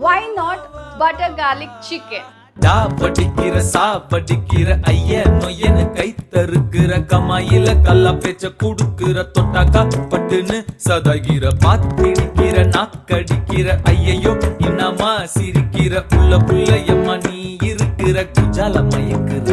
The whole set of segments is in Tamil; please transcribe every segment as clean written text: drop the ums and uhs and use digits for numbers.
Why not butter garlic chicken? டா படிக்கிற சா படிக்கிற ஐய நொய்யனு கை தருக்கிற கமாயில கல்லா பேச்ச குடுக்கிற தொட்டாக்கா பட்டுன்னு சதாகிற பாத்திடிக்கிற நாக்கடிக்கிற ஐயையோ இன்னமா சிரிக்கிற புள்ள புள்ளையம்மா நீ இருக்கிற குஜால மயக்கிற.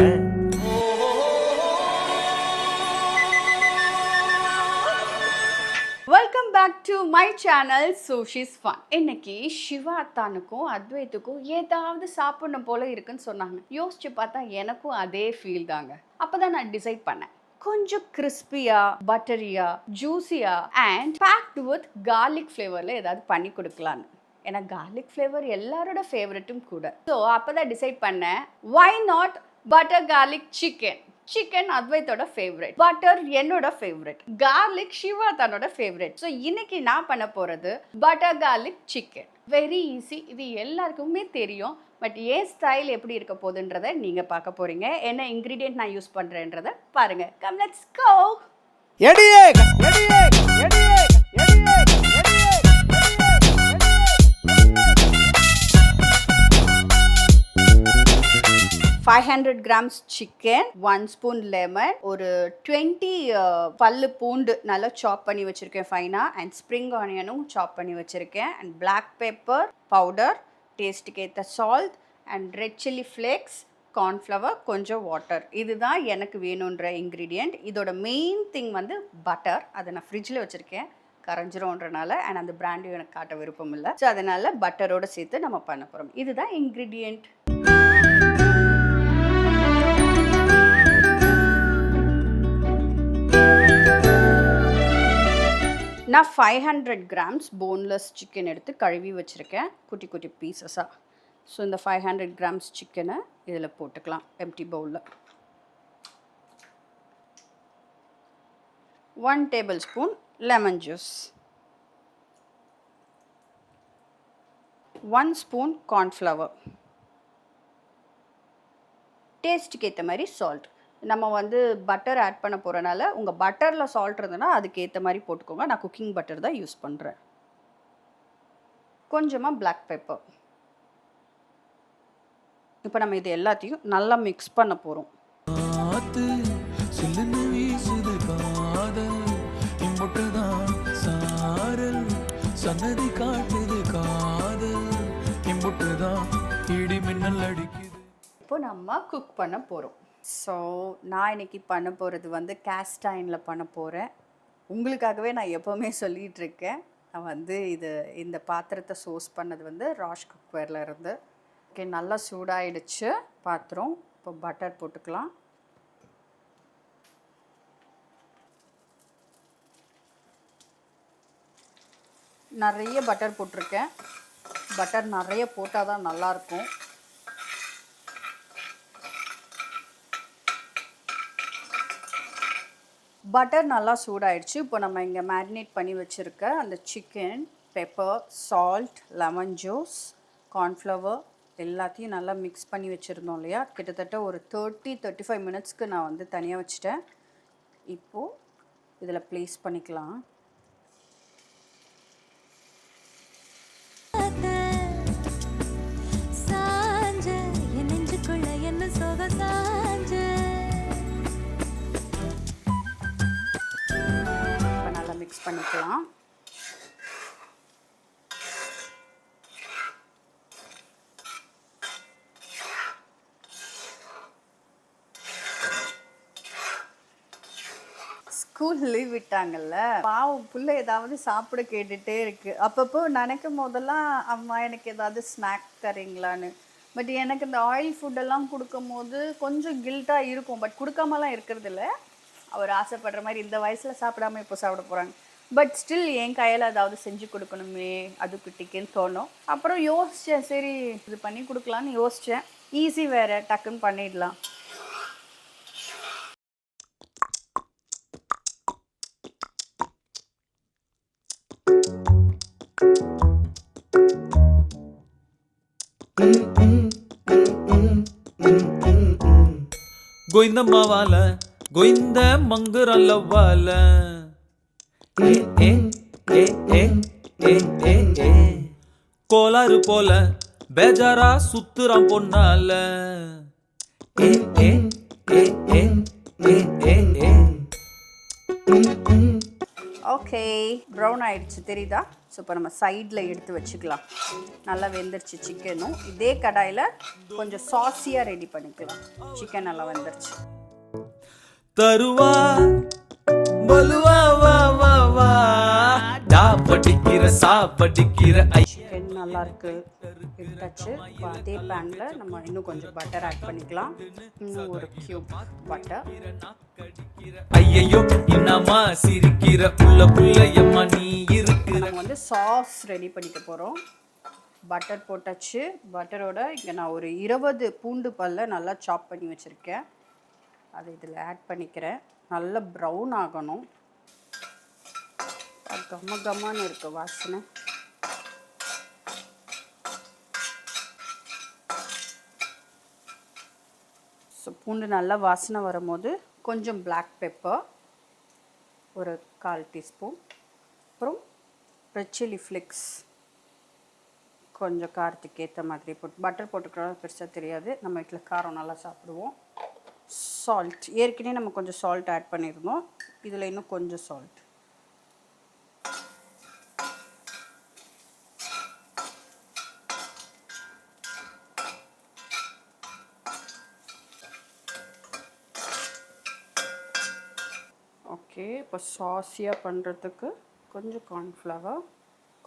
Welcome back to my channel சோஷிஸ் ஃபன். இன்னைக்கு சிவா அத்தானுக்கும் அத்வைத்துக்கும் ஏதாவது சாப்பிடணும் போல இருக்குன்னு சொன்னாங்க. யோசிச்சு பார்த்தா எனக்கும் அதே ஃபீல் தாங்க. அப்பதான் நான் டிசைட் பண்ணேன், கொஞ்சம் கிறிஸ்பியா, பட்டரியா, ஜூஸியா அண்ட் பேக்டு வித் கார்லிக் ஃப்ளேவர்ல ஏதாவது பண்ணி கொடுக்கலான்னு. ஏன்னா கார்லிக் ஃப்ளேவர் எல்லாரோட ஃபேவரட்டும் கூட. ஸோ அப்பதான் டிசைட் பண்ணேன், why not butter garlic chicken. Chicken அத்வைத்தோட ஃபேவரட், பட்டர் என்னோட ஃபேவரட், கார்லிக் சிவா தன்னோட ஃபேவரட். ஸோ இன்னைக்கு நான் பண்ண போகிறது butter garlic chicken. Very easy, இது எல்லாருக்குமே தெரியும். பட் ஏன் ஸ்டைல் எப்படி இருக்க போகுதுன்றதை நீங்கள் பார்க்க போகிறீங்க. என்ன இன்க்ரீடியன்ட் நான் யூஸ் பண்ணுறேன்றதை பாருங்கள். Come let's go. எடியே 500 grams chicken, 1 spoon lemon, ஒரு 20 பல்லு பூண்டு நல்லா சாப் பண்ணி வச்சுருக்கேன் ஃபைனாக, அண்ட் ஸ்ப்ரிங் ஆனியனும் சாப் பண்ணி வச்சுருக்கேன், அண்ட் பிளாக் பெப்பர் பவுடர், டேஸ்ட்டுக்கு ஏற்ற salt, and red chilli flakes, cornflour, கொஞ்சம் வாட்டர். இதுதான் எனக்கு வேணுன்ற இன்க்ரீடியண்ட். இதோட மெயின் திங் வந்து பட்டர். அதை நான் ஃப்ரிட்ஜில் வச்சுருக்கேன், கரைஞ்சிரும்ன்றனால, அண்ட் அந்த பிராண்டையும் எனக்கு காட்ட விருப்பம் இல்லை. ஸோ அதனால் பட்டரோடு சேர்த்து நம்ம பண்ண போகிறோம். இதுதான் இன்க்ரீடியண்ட். நான் 500 grams போன்லெஸ் சிக்கன் எடுத்து கழுவி வச்சுருக்கேன் குட்டி குட்டி பீசஸாக. ஸோ இந்த 500 grams சிக்கனை இதில் போட்டுக்கலாம் எம்டி பவுலில். 1 tablespoon lemon juice, 1 spoon cornflour, டேஸ்ட்டுக்கு ஏற்ற மாதிரி சால்ட். நம்ம வந்து பட்டர் ஆட் பண்ண போகிறனால உங்கள் பட்டரில் சால்ட் இருந்ததுன்னா அதுக்கு ஏற்ற மாதிரி போட்டுக்கோங்க. நான் குக்கிங் பட்டர் தான் யூஸ் பண்ணுறேன். கொஞ்சமாக பிளாக் பெப்பர். இப்போ நம்ம இது எல்லாத்தையும் நல்லா மிக்ஸ் பண்ண போகிறோம். இப்போ நம்ம குக் பண்ண போகிறோம். ஸோ நான் இன்றைக்கி பண்ண போகிறது வந்து கேஸ்ட் அயனில் பண்ண போகிறேன். உங்களுக்காகவே நான் எப்போவுமே சொல்லிகிட்ருக்கேன், நான் வந்து இந்த பாத்திரத்தை சோர்ஸ் பண்ணது வந்து ராஷ் குக்வேரில் இருந்து. ஓகே, நல்லா சூடாயிடுச்சு பாத்திரம். இப்போ பட்டர் போட்டுக்கலாம். நிறைய பட்டர் போட்டிருக்கேன். பட்டர் நிறைய போட்டால் தான் நல்லாயிருக்கும். பட்டர் நல்லா சூடாயிடுச்சு. இப்போ நம்ம இங்கே மேரினேட் பண்ணி வச்சுருக்க அந்த chicken, pepper, salt, lemon juice, cornflour எல்லாத்தையும் நல்லா மிக்ஸ் பண்ணி வச்சுருந்தோம் இல்லையா, கிட்டத்தட்ட ஒரு 30-35 மினிட்ஸ்க்கு நான் வந்து தனியாக வச்சுட்டேன். இப்போது இதில் ப்ளேஸ் பண்ணிக்கலாம். மிக்ஸ் பண்ணிக்கலாம். ஸ்கூல் லீவ் விட்டாங்கல்ல, பாவம் புள்ள ஏதாவது சாப்பிட கேட்டுகிட்டே இருக்குது. அப்பப்போ நினைக்கும் போதெல்லாம் அம்மா எனக்கு ஏதாவது ஸ்நாக் தரீங்களான்னு. பட் எனக்கு இந்த ஆயில் ஃபுட்டெல்லாம் கொடுக்கும் போது கொஞ்சம் கில்ட்டாக இருக்கும். பட் கொடுக்காமலாம் இருக்கிறது இல்லை. அவர் ஆசைப்படுற மாதிரி இந்த வயசில் சாப்பிடாம இப்போ சாப்பிட போகிறாங்க. பட் ஸ்டில் என் கையில் ஏதாவது செஞ்சு கொடுக்கணுமே அது குட்டிக்குன்னு தோணும். அப்புறம் யோசித்தேன், சரி இது பண்ணி கொடுக்கலான்னு யோசித்தேன். ஈஸி வேறு, டக்குன்னு பண்ணிடலாம். கோயிந்தம்மாவால கோயிந்த மங்குரல்லவால கோளாறு போல பேஜாரா சுத்துறான் பொண்ணால ஏ ஏ ஏ ஏ ஏ ஏ ஏ ஓகே, ப்ரௌன் ஆயிடுச்சு தெரியுதா? ஸோ இப்போ நம்ம சைடில் எடுத்து வச்சுக்கலாம். நல்லா வெந்துருச்சு சிக்கனும். இதே கடாயில் கொஞ்சம் சாஸியாக ரெடி பண்ணிக்கலாம். சிக்கன் நல்லா வெந்துருச்சு. தருவா பலுவா வா வா வா டா படிக்கிற சா படிக்கிற ஐ சிக்கன் நல்லா இருக்கு எடுத்தாச்சு. இப்போ அதே பேனில் நம்ம இன்னும் கொஞ்சம் பட்டர் ஆட் பண்ணிக்கலாம். இன்னும் ஒரு கியூப் பட்டர். ஐயையோ இன்னமா சிரிக்கிற புள்ளையம்மா நீ இருக்கு. நம்ம வந்து சாஸ் ரெடி பண்ணிக்க போகிறோம். பட்டர் போட்டாச்சு. பட்டரோட இங்கே நான் ஒரு 20 பூண்டு பல்ல நல்லா சாப் பண்ணி வச்சுருக்கேன். அதை இதில் ஆட் பண்ணிக்கிறேன். நல்லா ப்ரௌன் ஆகணும். கம்ம கம்மான்னு இருக்கு வாசனை. ஸோ பூண்டு நல்லா வாசனை வரும்போது கொஞ்சம் பிளாக் பெப்பர் ஒரு 1/4 டீஸ்பூன், அப்புறம் ரெட் சில்லி ஃப்ளேக்ஸ் கொஞ்சம் காரத்துக்கு ஏற்ற மாதிரி போட்டு, பட்டர் போட்டுக்கிறோம் பெருசாக தெரியாது, நம்ம வீட்டில் காரம் நல்லா சாப்பிடுவோம். சால்ட் ஏற்கனவே நம்ம கொஞ்சம் சால்ட் ஆட் பண்ணியிருந்தோம், இதில் இன்னும் கொஞ்சம் சால்ட். ஓகே, இப்போ சாஸியாக பண்ணுறதுக்கு கொஞ்சம் கார்ன்ஃப்ளவர்,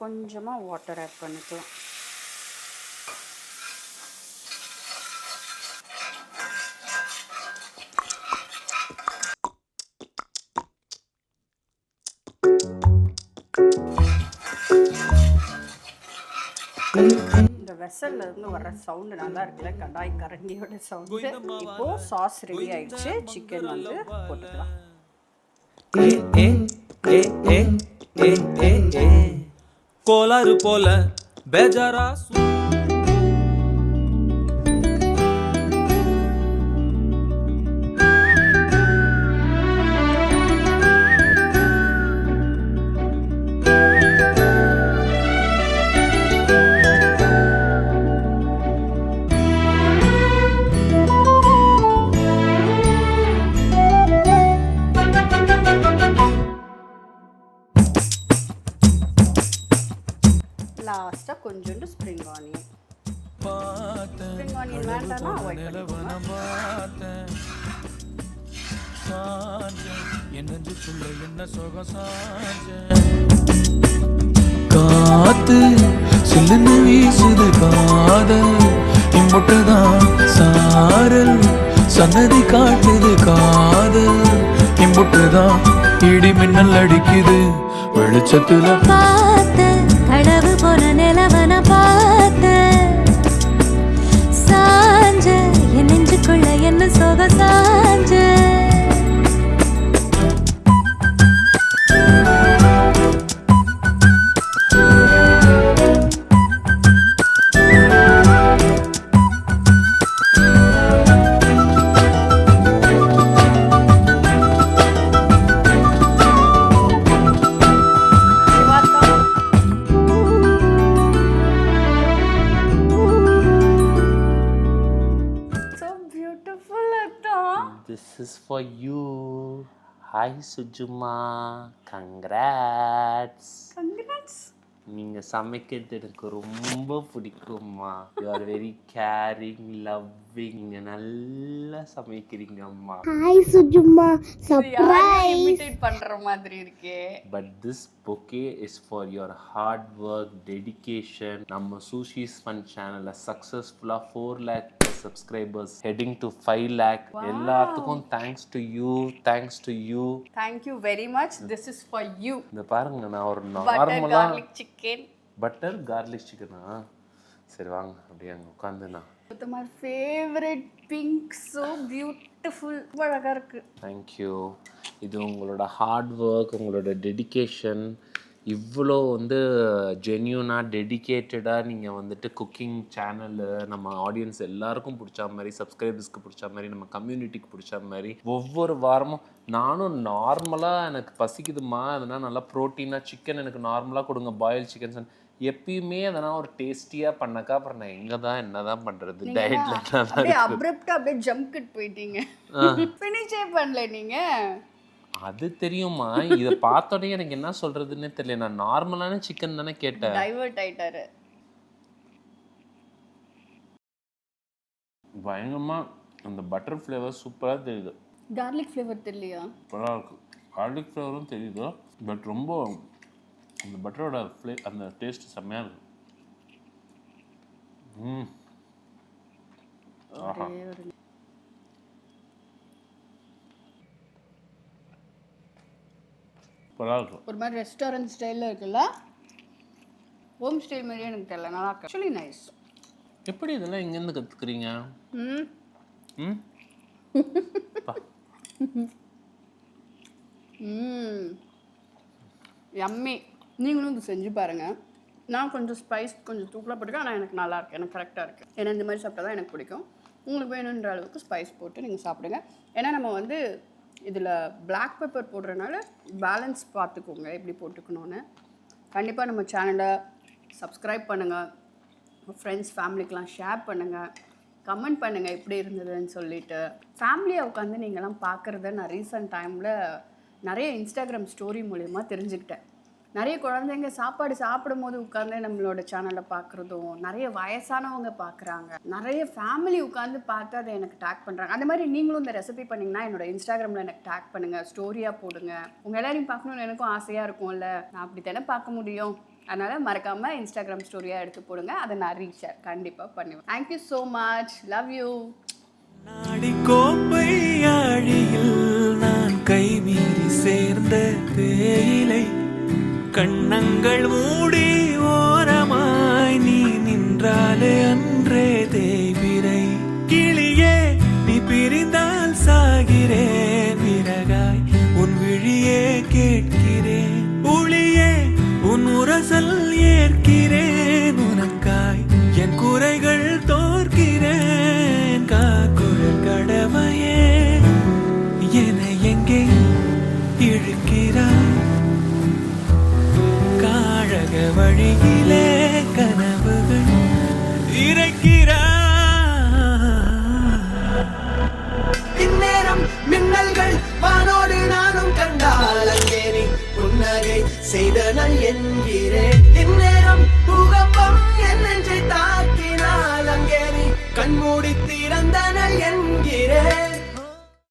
கொஞ்சமாக வாட்டர் ஆட் பண்ணிக்கலாம். இந்த வெசல்ல இருந்து வர்ற சவுண்டு நல்லா இருக்குல்ல, கடாய் கரண்டியோட சவுண்டு. இப்போ சாஸ் ரெடி ஆயிடுச்சு. சிக்கன் வந்து போட்டுக்கலாம். கோளாறு போல பேஜாரா லாஸ்ட்டாக கொஞ்சோண்டு ஸ்ப்ரிங் ஆனியன். ஸ்ப்ரிங் ஆனியன் வேண்டாம்னா அவாய்ட் பண்ணிக்கோங்க. காத்து சில்லுன்னு வீசுது காதல் இம்புட்டுதான் சாரல் சன்னதி காட்டுது காதல் இம்புட்டுதான் இடி மின்னல் அடிக்குது வெளிச்சத்துல பார்த்த கடவு போன நிலவன பார்த்த சாஞ்ச என் நெஞ்சுக்குள்ள என்ன சோக சாஞ்ச This is for you. Hi Sujuma. Congrats. Congrats. நீங்க சமைக்கிறது எனக்கு ரொம்ப பிடிக்கும்மா. You are very caring, loving. நீங்க நல்லா சமைக்கிறீங்க அம்மா. Hi Sujuma, surprise. இமிட்டேட் பண்ற மாதிரி இருக்கே. But this bouquet is for your hard work, dedication. நம்ம Sushi's Fun channel successful 4 lakh subscribers heading to 5 lakh. எல்லாத்துக்கும் thanks to you. Thank you very much. This is for you. இந்த பாருங்க நான் ஒரு Butter நார்மலா garlic chicken. பட்டர் கார்லிக் சிக்கனா. சரி வாங்க அப்படியே அங்கே உட்காந்து நான். With my favorite pink, so beautiful. அழகா இருக்கு. தேங்க்யூ. இது உங்களோட ஹார்ட் ஒர்க், உங்களோட டெடிகேஷன், இவ்வளோ வந்து ஜென்யூனாக டெடிக்கேட்டடாக நீங்கள் வந்துட்டு குக்கிங் சேனலு நம்ம ஆடியன்ஸ் எல்லாருக்கும் பிடிச்ச மாதிரி, சப்ஸ்கிரைபர்ஸ்க்கு பிடிச்ச மாதிரி, நம்ம கம்யூனிட்டிக்கு பிடிச்ச மாதிரி ஒவ்வொரு வாரமும் நானும் நார்மலாக எனக்கு பசிக்குதுமா, அதனால் நல்லா ப்ரோட்டீனாக சிக்கன் எனக்கு நார்மலாக கொடுங்க, பாயில் சிக்கன்ஸ். எப்பயுமே அதெல்லாம் ஒரு டேஸ்டியாக பண்ணக்கா அப்புறம் நான் எங்கே தான் என்ன தான் பண்ணுறது நீங்க டயட்டில் அப்படியே அப்ரப்டா அப்படியே ஜம்ப் கட் போயிட்டீங்க. ஃபினிஷே பண்ணல நீங்க. அது தெரியுமா, இதை பார்த்தோடனே எனக்கு என்ன சொல்கிறதுன்னு தெரியல. நான் நார்மலான சிக்கன் தானே கேட்டேன். டைவர்ட் ஆயிட்டாரு. பயங்கரமாக அந்த பட்டர் ஃப்ளேவர் சூப்பராக தெரியுது. கார்லிக் ஃப்ளேவர் தெரியலையா? சூப்பராக இருக்குது. கார்லிக் ஃப்ளேவரும் தெரியுது, பட் ரொம்ப அந்த பட்டரோட அந்த டேஸ்ட் செம்மையாக இருக்குது. ஆஹா, ஒரே ஒரு சூப்பராக இருக்கும். ஒரு மாதிரி ரெஸ்டாரண்ட் ஸ்டைலில் இருக்குல்ல, ஹோம் ஸ்டைல் மாதிரியே எனக்கு தெரியல, நல்லா இருக்கு. Actually nice. எப்படி இதெல்லாம் எங்கேருந்து கற்றுக்குறீங்க? ம் ம் யம்மி. நீங்களும் இது செஞ்சு பாருங்கள். நான் கொஞ்சம் ஸ்பைஸ் கொஞ்சம் தூக்கலாக போட்டுருக்கேன், ஆனால் எனக்கு நல்லா இருக்கு, எனக்கு கரெக்டாக இருக்குது. ஏன்னா இந்த மாதிரி சாப்பிட்டா தான் எனக்கு பிடிக்கும். உங்களுக்கு வேணுன்ற அளவுக்கு ஸ்பைஸ் போட்டு நீங்கள் சாப்பிடுங்க. ஏன்னா நம்ம வந்து இதில் பிளாக் பெப்பர் போடுறதுனால பேலன்ஸ் பார்த்துக்கோங்க எப்படி போட்டுக்கணும்னு. கண்டிப்பாக நம்ம சேனலை சப்ஸ்கிரைப் பண்ணுங்கள், உங்கள் ஃப்ரெண்ட்ஸ் ஃபேமிலிக்கெலாம் ஷேர் பண்ணுங்கள், கமெண்ட் பண்ணுங்கள் எப்படி இருந்ததுன்னு சொல்லிட்டு. ஃபேமிலியாக உட்காந்து நீங்கள்லாம் பார்க்குறத நான் ரீசெண்ட் டைமில் நிறைய இன்ஸ்டாகிராம் ஸ்டோரி மூலிமா தெரிஞ்சுக்கிட்டேன். நிறைய குழந்தைங்க சாப்பாடு சாப்பிடும் போது உட்காந்து நம்மளோட சேனலில் பார்க்குறதும், நிறைய வயசானவங்க பார்க்குறாங்க, நிறைய ஃபேமிலி உட்காந்து பார்த்து அதை எனக்கு டேக் பண்ணுறாங்க. அந்த மாதிரி நீங்களும் இந்த ரெசிபி பண்ணிங்கன்னா என்னோட இன்ஸ்டாகிராமில் எனக்கு டேக் பண்ணுங்கள், ஸ்டோரியாக போடுங்க. உங்கள் எல்லாரையும் பார்க்கணுன்னு எனக்கும் ஆசையாக இருக்கும்ல, நான் அப்படி தானே பார்க்க முடியும். அதனால் மறக்காமல் இன்ஸ்டாகிராம் ஸ்டோரியாக எடுத்து போடுங்க, அதை நான் ரீஷேர் கண்டிப்பாக பண்ணுவேன். Thank you so much, love you. நாடி கோப்பை ஆழியில் நான் கைமீறி சேர்ந்த தேயிலை, கண்ணங்கள் மூடி ஓரமாய் நீ நின்றாலே அன்றே தேய்பிரை. கிளியே நீ பிரிந்தால் சாகிறேன், விறகாய் உன் விழியே கேட்கிறேன், ஒளியே உன் உரசல் ஏற்கிறேன், உனக்காய் என் குறைகள் தோற்கிறேன். காக்குழல் கடமையே என எங்கே இழுக்கிறாய், காழக வழியிலே கனவுகள் இறைக்கிறாய். இந்நேரம் மின்னல்கள் வானோடு நானும் கண்டால் அங்கே நீ புன்னகை செய்தனல் என்கிறேன். இந்நேரம் பூகம்பம் என் நெஞ்சை தாக்கினால் அங்கே நீ கண்மூடி திறந்தனல் என்கிறேன்.